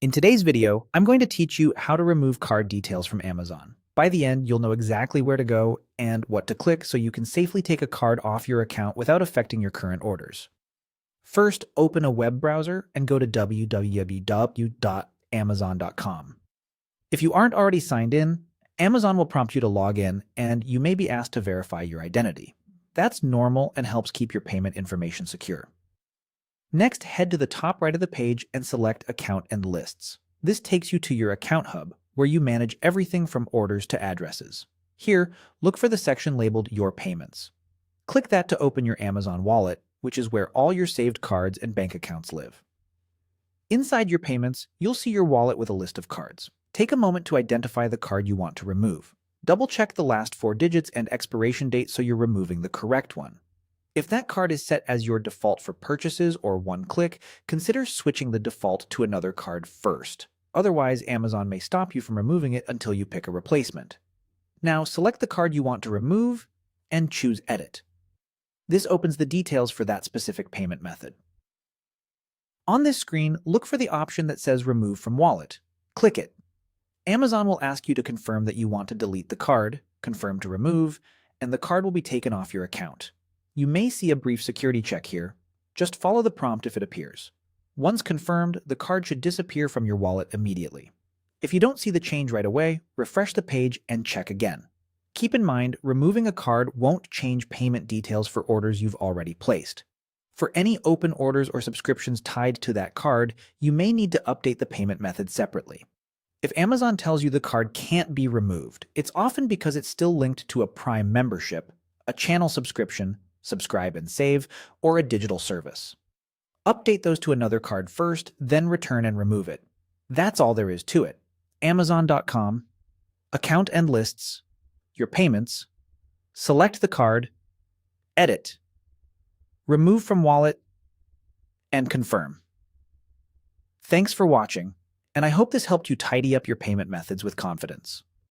In today's video, I'm going to teach you how to remove card details from Amazon. By the end, you'll know exactly where to go and what to click so you can safely take a card off your account without affecting your current orders. First, open a web browser and go to www.amazon.com. If you aren't already signed in, Amazon will prompt you to log in and you may be asked to verify your identity. That's normal and helps keep your payment information secure. Next, head to the top right of the page and select Account and Lists. This takes you to your Account Hub, where you manage everything from orders to addresses. Here, look for the section labeled Your Payments. Click that to open your Amazon wallet, which is where all your saved cards and bank accounts live. Inside your payments, you'll see your wallet with a list of cards. Take a moment to identify the card you want to remove. Double-check the last 4 digits and expiration date so you're removing the correct one. If that card is set as your default for purchases or one click, consider switching the default to another card first. Otherwise, Amazon may stop you from removing it until you pick a replacement. Now, select the card you want to remove and choose Edit. This opens the details for that specific payment method. On this screen, look for the option that says Remove from Wallet. Click it. Amazon will ask you to confirm that you want to delete the card, confirm to remove, and the card will be taken off your account. You may see a brief security check here. Just follow the prompt if it appears. Once confirmed, the card should disappear from your wallet immediately. If you don't see the change right away, refresh the page and check again. Keep in mind, removing a card won't change payment details for orders you've already placed. For any open orders or subscriptions tied to that card, you may need to update the payment method separately. If Amazon tells you the card can't be removed, it's often because it's still linked to a Prime membership, a channel subscription, subscribe and save, or a digital service. Update those to another card first, then return and remove it. That's all there is to it. Amazon.com, Account and Lists, your payments, select the card, edit, remove from wallet, and confirm. Thanks for watching, and I hope this helped you tidy up your payment methods with confidence.